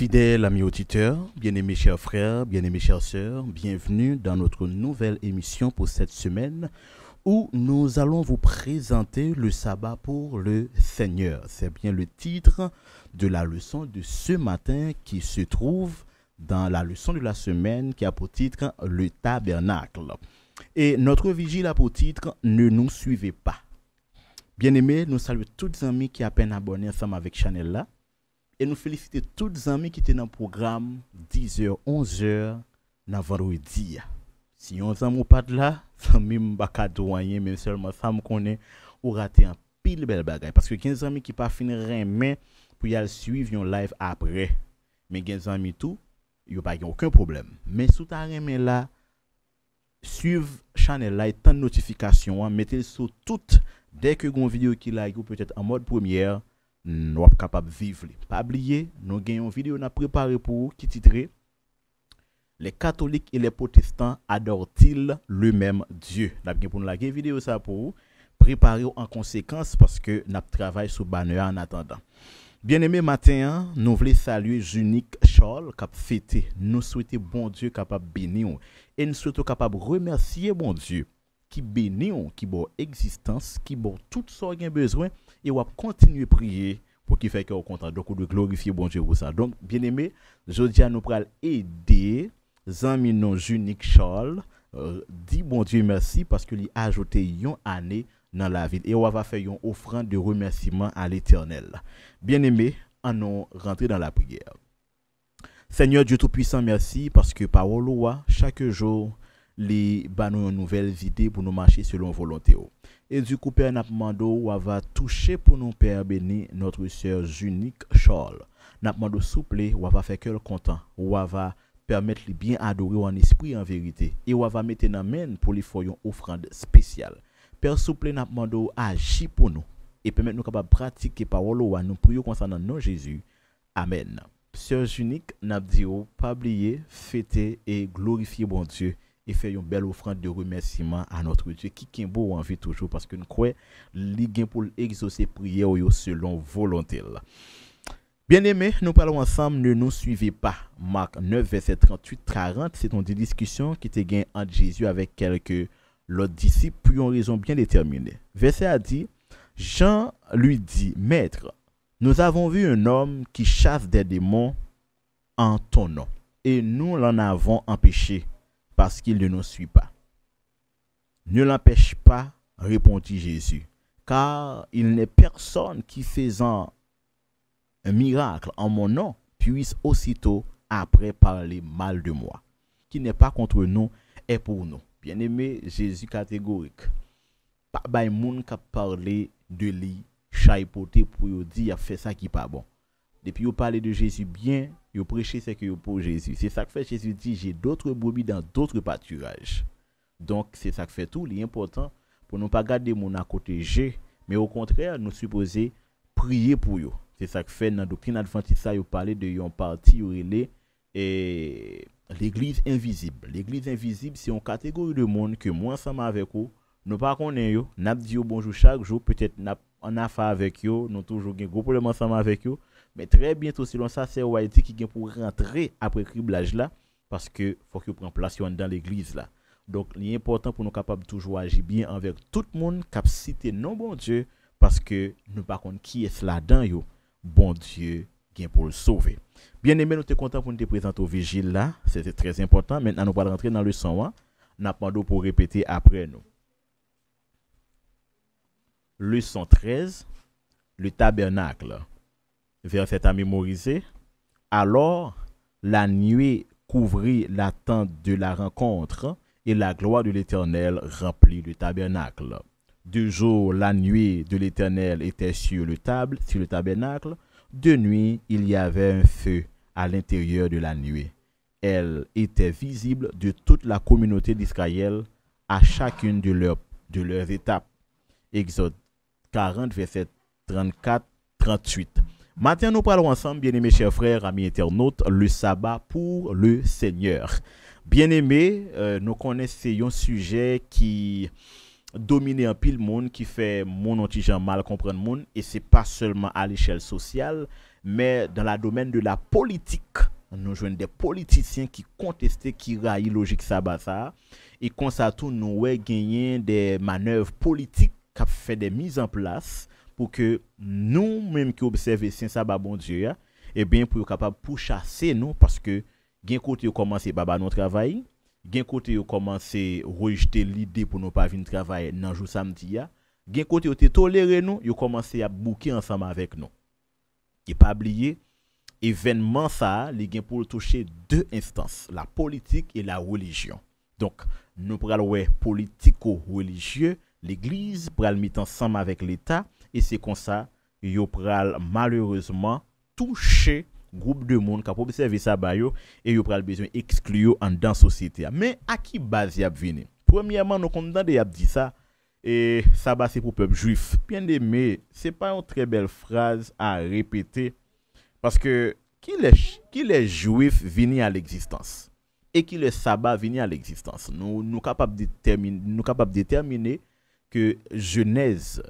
Fidèles amis auditeurs, bien-aimés chers frères, bien-aimés chères sœurs, bienvenue dans notre nouvelle émission pour cette semaine où nous allons vous présenter le sabbat pour le Seigneur. C'est bien le titre de la leçon de ce matin qui se trouve dans la leçon de la semaine qui a pour titre le tabernacle. Et notre vigile a pour titre ne nous suivez pas. Bien-aimés, nous saluons tous les amis qui à peine abonnés ensemble avec Chanel là. Et nous félicitons tous les amis qui étaient dans le programme 10h, 11h dans vendredi. Si on n'a pas de là, ça ne m'a pas douanier, mais seulement ça me connaît ou rater un pile belle bagaille. Parce que 15 amis qui pas finir mais pour y aller suivre un live après. Mais 15 amis tout, il n'y a pas aucun problème. Mais si tu as là, suivre channel là et tant de notifications, mettez sur toutes dès que une vidéo qui like ou peut-être en mode première. Nous sommes capables de vivre. Pas oublier, nous avons une vidéo préparée pour vous qui titre les catholiques et les protestants adorent-ils le même Dieu? Nous avons pour nous la vidéo ça pour vous. Préparez en conséquence parce que nous travaillons sur banner en attendant. Bien-aimé matin, nous voulons saluer Junique Charles qui a fêté. Nous souhaitons bon Dieu capable de bénir et nous souhaitons capable de remercier bon Dieu qui bénit, qui bon existence, qui bon tout ce qu'on a besoin et on va continuer à prier pour qu'il fait qu'on content donc de glorifier bon Dieu pour ça. Donc bien aimé, aujourd'hui nous allons aider amis non Junique Charles dit bon Dieu merci parce qu'il a ajouté une année dans la vie et on va faire une offrande de remerciement à l'Éternel. Bien aimé, on rentrer dans la prière. Seigneur Dieu tout-puissant, merci parce que parole chaque jour les banou une nouvelle idée pour nous marcher selon volonté. Et du coup, Père, n'a demandé ou va toucher pour nous, Père béni, notre sœur Junique Charles. N'a demandé souple ou va faire cœur content, ou va permettre de bien adorer en esprit en vérité. Et ou va mettre en main pour les faire une offrande spéciale. Père souple, n'a demandé agir pour nous et permettre nous capable pratiquer parole ou nous prions concernant nom Jésus. Amen. Sœur Junique, n'a dit pas oublier, fêter et glorifier bon Dieu. Et faire une belle offrande de remerciement à notre Dieu qui est beau en vie toujours parce que nous croyons qu'il pour exaucer prière selon volonté. Bien aimé, nous parlons ensemble, ne nous suivez pas. Marc 9, verset 38-40, c'est une discussion qui était gagnée entre Jésus avec quelques l'autre disciples pour une raison bien déterminée. Verset a dit, Jean lui dit, Maître, nous avons vu un homme qui chasse des démons en ton nom et nous l'en avons empêché. Parce qu'il ne nous suit pas. Ne l'empêche pas, répondit Jésus, car il n'est personne qui faisant un miracle en mon nom puisse aussitôt après parler mal de moi. Qui n'est pas contre nous est pour nous. Bien-aimé, Jésus catégorique. Pas bay moun qui parler de lui, chaipoté pour dire il a fait ça qui pas bon. Depuis vous parlez de Jésus bien, vous prêchez ce que vous pour Jésus. C'est ça que fait Jésus dit, j'ai d'autres brebis dans d'autres pâturages. Donc c'est ça que fait tout, l'important pour ne pas garder mon à côté G, mais au contraire, nous supposer prier pour eux. C'est ça que fait dans la doctrine adventiste, ça vous parlez de yon parti et l'église invisible. L'église invisible, c'est une catégorie de monde que moi ensemble avec vous, nous pas connaissons yo, n'a dit bonjour chaque jour, peut-être n'a en affaire avec eux, nous toujours un gros problème ensemble avec eux. Mais très bientôt, selon ça, c'est Whitey qui vient pour rentrer après le criblage là, parce que faut qu'il prenne place dans l'église là. Donc, il est important pour nous capables de toujours agir bien avec tout le monde qui a cité non bon Dieu, parce que nous ne savons pas qui est là-dedans, yo. Bon Dieu vient pour le sauver. Bien aimé, nous sommes contents pour nous te présenter au vigile là, c'était très important. Maintenant, nous allons rentrer dans le son 1. Nous allons pour répéter après nous. Leçon 13, le tabernacle. Verset à mémoriser. Alors, la nuée couvrit la tente de la rencontre et la gloire de l'Éternel remplit le tabernacle. De jour, la nuée de l'Éternel était sur le tabernacle. De nuit, il y avait un feu à l'intérieur de la nuée. Elle était visible de toute la communauté d'Israël à chacune de leurs étapes. Exode 40, verset 34-38. Maintenant, nous parlons ensemble, bien-aimés chers frères, amis internautes, le sabbat pour le Seigneur. Bien-aimés, nous connaissons un sujet qui dominer un pile monde qui fait mon anti-gens mal comprendre monde et c'est pas seulement à l'échelle sociale mais dans le domaine de la politique. Nous jouons des politiciens qui contestent qui raillent logique ça et comme ça tout nous gagner des manœuvres politiques qui fait des mises en place pour que nous même qui observons saint sabbat bon Dieu et bien pour capable pour chasser nous parce que gen côté commencer baba notre travail gen côté commencer rejeter l'idée pour nous pas venir travailler dans jour samedi ya gen côté te tolérer nous yo commencer à bouquer ensemble avec nous et pas oublier événement ça li gen pour toucher deux instances la politique et la religion donc nous pral ouais politico-religieux l'église pral mettre ensemble avec l'état et c'est comme ça yo pral malheureusement toucher groupe de monde qui a observé ça ba yo et yo pral besoin exclure en dans société mais à qui base y a venir premièrement nous condamner y a dit ça et ça ba c'est pour peuple juif bien aimé c'est pas une très belle phrase à répéter parce que qui les juifs venus à l'existence et qui le sabbat venu à l'existence nous capable déterminer que Genèse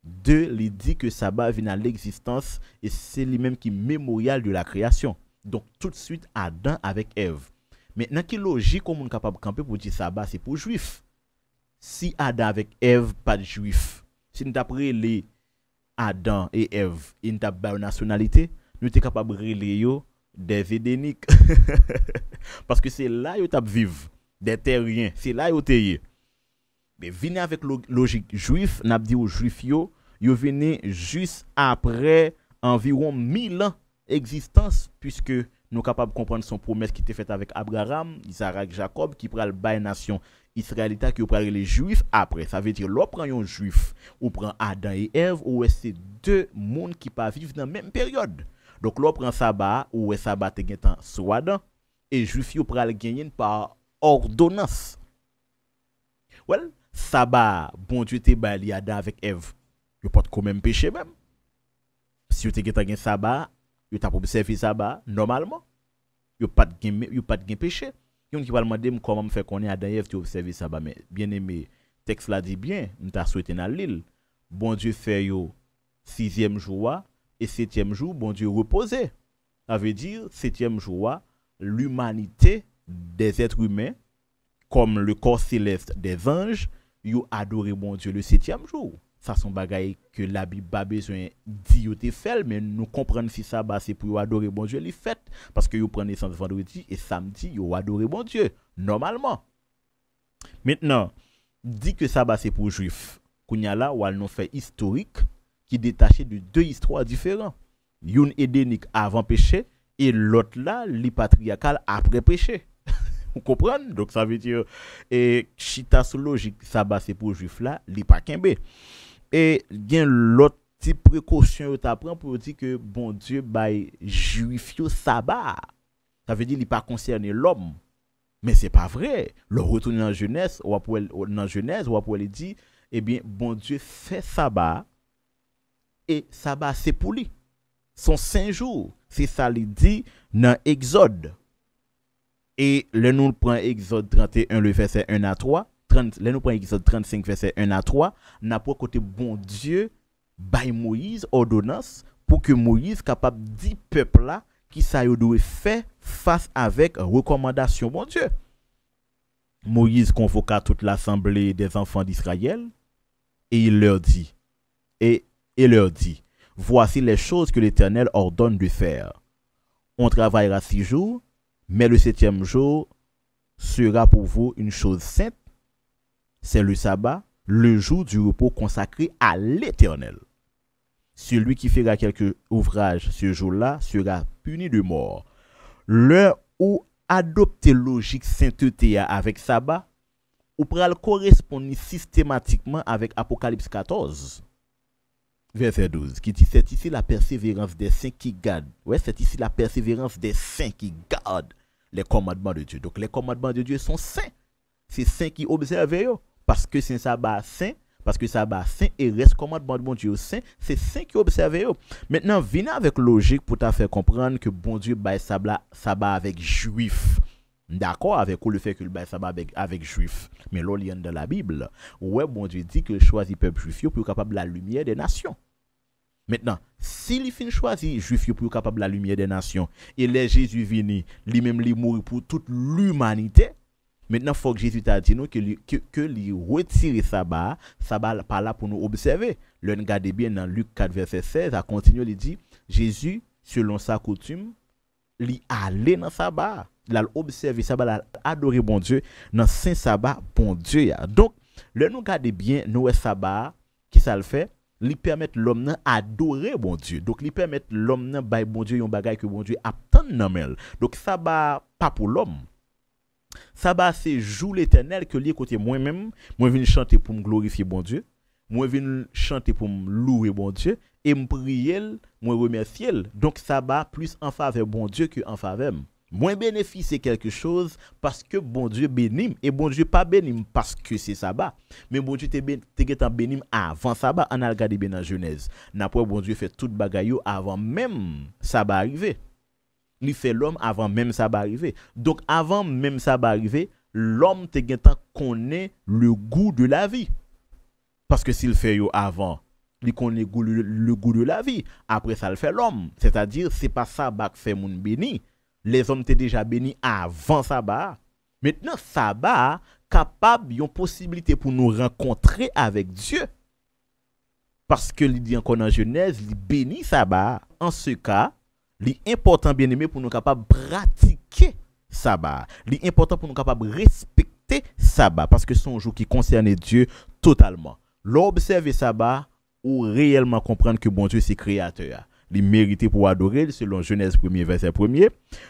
2 il dit que sabbat vient à l'existence et c'est lui-même qui mémorial de la création. Donc tout de suite Adam avec Ève. Maintenant qui logique comme on capable camper pour dire sabbat c'est pour juifs. Si Adam avec Ève pas de juif, si nous d'après les Adam et Ève, ils n'ont pas de nationalité, nous sommes capables de relayer yo des édéniques. Parce que c'est là yo t'a vivre des terriens, c'est là yo teye. Mais venez avec logique juif, n'a dit aux juifs yo venez juste après environ 1000 ans existence puisque nous capables de comprendre son promesse qui était faite avec Abraham, Isaac, Jacob qui pral bail nation israélite qui pral les juifs après. Ça veut dire l'on prend un juif ou prend Adam et Ève ou c'est deux mondes qui pas vivre dans même période. Donc l'on prend sabbat ou sabbat te gen tan Adam et juif yo pral gagner par ordonnance. Well, sabbat bon Dieu te bali Adam avec Ève. Yo pas quand même péché même. Si yo te gen sabbat, yo t'a observé sabbat normalement. Yo pas de péché. Yon qui va demander comment faire connait Adam et Ève tu observer sabbat mais bien aimé texte là dit bien, nous t'a souhaité dans l'île. Bon Dieu fait yo 6e jour et 7e jour bon Dieu reposer. Ça veut dire 7e jour l'humanité des êtres humains comme le corps céleste des anges, yo adoré bon Dieu le 7e jour. Ça son bagaille que la Bible pas besoin dit yo te fait mais nous comprendre si ça bah c'est pour adorer bon Dieu li fait parce que yo prend naissance vendredi et samedi yo adorer bon Dieu normalement. Maintenant, dit que ça bah c'est pour juif. Kounya là ou nous fait historique qui détaché de deux histoires différentes. Une édénique avant péché et l'autre là li patriarcal après péché. Vous comprenez? Donc ça veut dire et chita sous logique ça bah c'est pour juif là li pa kembe. Et bien l'autre type précaution tu apprend pour dire que bon Dieu bail juif yo sabbat. Ça veut dire il pas concerné l'homme. Mais c'est pas vrai. Le retourner dans Genèse ou pour lui dit eh bien bon Dieu fait sabbat et sabbat c'est pour lui. Son 5 jours. C'est ça il dit dans Exode. Et le nous prend Exode 31 le verset 1 à 3, le nous prend Exode 35 verset 1 à 3, n'a pas côté bon Dieu bail Moïse ordonnance pour que Moïse capable dit peuple là qui ça yo doit faire face avec recommandation bon Dieu. Moïse convoqua toute l'assemblée des enfants d'Israël et il leur dit voici les choses que l'Éternel ordonne de faire. On travaillera 6 jours, mais le 7e jour sera pour vous une chose sainte. C'est le sabbat, le jour du repos consacré à l'Éternel. Celui qui fera quelque ouvrage ce jour-là sera puni de mort. L'heure où adopter logique sainteté avec sabbat, ou pral correspondre systématiquement avec Apocalypse 14. Verset 12, qui dit, c'est ici la persévérance des saints qui gardent. Ouais, c'est ici la persévérance des saints qui gardent les commandements de Dieu. Donc, les commandements de Dieu sont saints. C'est saints qui observent, parce que c'est un sabbat saint, parce que sabbat saint et reste commandement de bon Dieu saint, c'est saint qui observent. Maintenant, venez avec logique pour te faire comprendre que bon Dieu bail sabbat avec juif. D'accord avec le fait que le bail sabbat avec juif. Mais là, il y a dans la Bible. Ouais, bon Dieu dit que choisit peuple juif pour être capable de la lumière des nations. Maintenant, s'il fin choisi juif pour être capable de la lumière des nations, et les Jésus vini, lui-même lui mourir pour toute l'humanité, maintenant, il faut que Jésus t'a dit nous que lui retire sabbat par là pour nous observer. Le regardez bien dans Luc 4, verset 16, à continuer, il dit, Jésus, selon sa coutume, lui aller dans sabbat. Il a observé sabbat, il a adoré bon Dieu, dans saint sabbat, bon Dieu. Donc, le nous regardez bien, nous sabbat, qui ça le fait? Il permet l'homme d'adorer bon Dieu. Donc, il permet l'homme de bon Dieu, un bagage que bon Dieu attend dans mel. Donc, sabbat, pas pour l'homme. Sabbat, c'est jour l'éternel que lié côté moi-même, moi viens chanter pour me glorifier bon Dieu, moi viens chanter pour me louer bon Dieu et me prier, moi remercier. Donc sabbat plus en faveur bon Dieu que en faveur. Moi bénéficier quelque chose parce que bon Dieu bénit et bon Dieu pas bénit parce que c'est sabbat. Mais bon Dieu t'es béni avant sabbat. On a regardé bien dans Genèse. N'après bon Dieu fait tout bagaille avant même sabbat arriver. Il fait l'homme avant même ça va arriver. Donc avant même ça va arriver, l'homme te temps connaît le goût de la vie. Parce que s'il fait yo avant, il connaît le goût de la vie. Après ça le fait l'homme. C'est-à-dire c'est pas ça qui fait moun béni. Les hommes étaient déjà bénis avant sabbat. Maintenant sabbat capable une possibilité pour nous rencontrer avec Dieu. Parce que il dit encore dans Genèse, il bénit sabbat. En ce cas, l'important bien aimé pour nous capables pratiquer sabbat. L'important pour nous capables respecter sabbat parce que c'est un jour qui concerne Dieu totalement. L'observer sabbat ou réellement comprendre que bon Dieu c'est créateur. Il mérite pour adorer selon Genèse 1er verset 1er.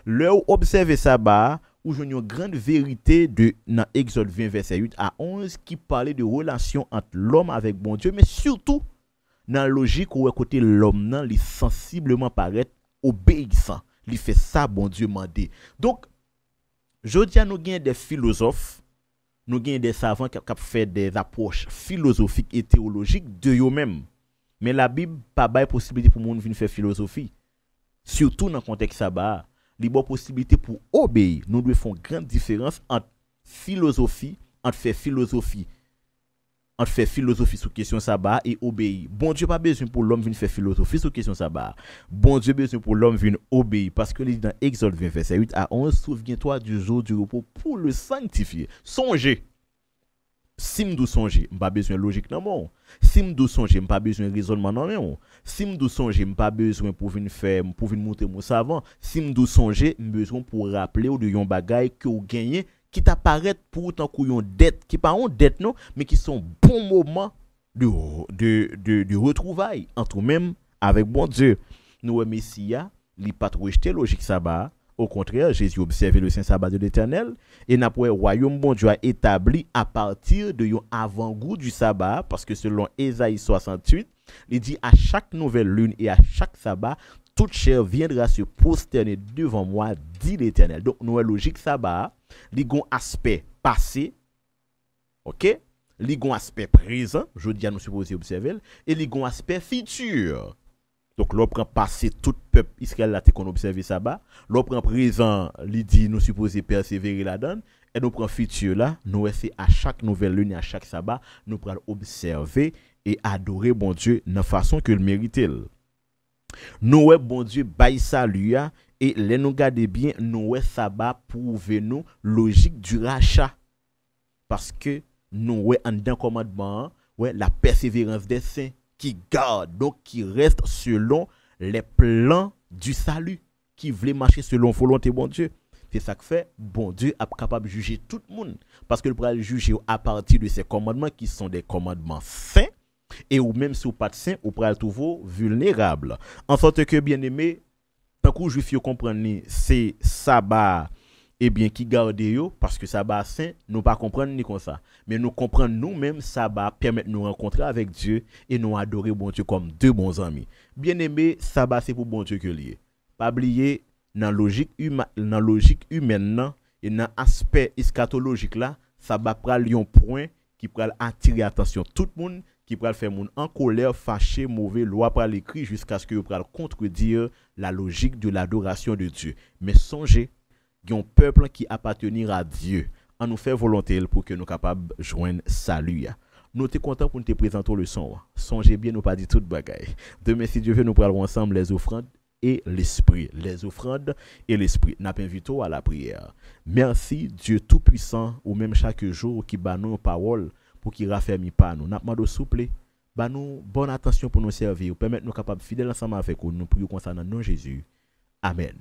Leur observer sabbat ou j'ai une grande vérité de dans Exode 20 verset 8 à 11 qui parlait de relation entre l'homme avec bon Dieu mais surtout dans la logique où côté l'homme nan li sensiblement paraître obéissant, il fait ça bon Dieu mandé. Donc je dis à nous gain des philosophes, nous gain des savants qui fait des approches philosophiques et théologiques de eux-mêmes. Mais la Bible pas bail possibilité pour monde venir faire philosophie. Surtout dans le contexte sabbat, il y a possibilité pour obéir. Nous devons faire une grande différence entre philosophie, entre faire philosophie sur question sabbat et obéir. Bon Dieu pas besoin pour l'homme venir faire philosophie sur question sabbat. Bon Dieu besoin pour l'homme venir obéir parce que dans Exode 20 verset 8 à 11, souviens-toi du jour du repos pour le sanctifier. Songez. Si m'dou songer, m'pas besoin logique non mon. Si m'dou songer, m'pas besoin raisonnement non mon. Si m'dou songer, m'pas besoin pour venir faire pour venir monter mon savant. Si m'dou songer, m'besoin pour rappeler ou de yon bagay que ou gagné qui t'apparaît pour autant qu'on dette qui pas en dette non mais qui sont bons moments de retrouvailles entre même avec bon Dieu. Nous Messia, li pas rejeter logique sabbat. Au contraire, Jésus observait le saint sabbat de l'Éternel et n'a pas royaume bon Dieu a établi à partir de yon avant-goût du sabbat parce que selon Ésaïe 68, il dit à chaque nouvelle lune et à chaque sabbat toute chair viendra se prosterner devant moi, dit l'Éternel. Donc, nous logique sabbat, li gon aspect passé, ok? Li gon aspect présent, je dis à nous supposer observer, et li gon aspect futur. Donc, l'on prend passé, tout peuple Israël là, qu'on observe sabbat. L'on prend présent, li dit nous supposer persévérer là-dedans. Et nous prend futur là, nous c'est à chaque nouvelle lune, à chaque sabbat, nous prenons observer et adorer bon Dieu de façon que le mérite. Nous bon Dieu bail salut et les nous garder bien nous sabbat prouve nous logique du rachat parce que nous en d'un commandement la persévérance des saints qui garde donc qui reste selon les plans du salut qui voulait marcher selon volonté bon Dieu. C'est ça que fait bon Dieu est capable de juger tout le monde parce que le pourra juger à partir de ces commandements qui sont des commandements saints. Et ou même si vous pas de saint, vous pourrez trouver vulnérable. En sorte que bien aimé, tant que juif yo comprendre c'est sabbat et bien qui garde yo parce que sabbat saint, nous pas comprendre ni comme ça. Mais nous comprendre nous-mêmes sabbat permet de nous rencontrer avec Dieu et nous adorer bon Dieu comme deux bons amis. Bien aimé, sabbat c'est pour bon Dieu que lié. Pas oublier dans logique humaine et dans aspect eschatologique là, sabbat pral un point qui pral attirer attention tout le monde qui pral faire moun en colère, fâché, mauvais, loi pral écrit jusqu'à ce que pral contredire la logique de l'adoration de Dieu. Mais songez, un peuple qui appartenir à Dieu. On nous fait volonté pour que nous capables de joindre salut. Nous sommes contents pour nous te présenter le son. Songez bien, nous pas dit tout bagaille. Demain, si Dieu veut, nous parlerons ensemble les offrandes et l'esprit. Les offrandes et l'esprit. Nous invitons à la prière. Merci Dieu Tout-Puissant, ou même chaque jour qui bat nos paroles pour qu'il raffermit pas nous. Nous demandons souple, bah nous bonne attention pour nous servir, permettre nous capables fidèles ensemble avec nous. Nous prions concernant nom Jésus. Amen.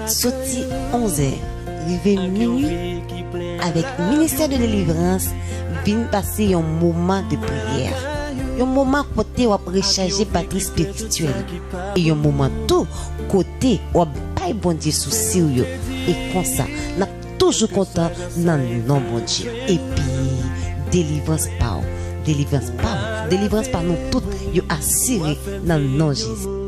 Sorti 11h, rivé minuit, avec ministère de délivrance, vient passer un moment de prière. Un moment côté où recharger batterie spirituelle. Et un moment tout côté où bail bon Dieu sous sérieux. Et comme ça, n'a toujours content dans le nom bon Dieu. Et puis, délivrance par nous toutes, yo assuré dans le nom de Jésus.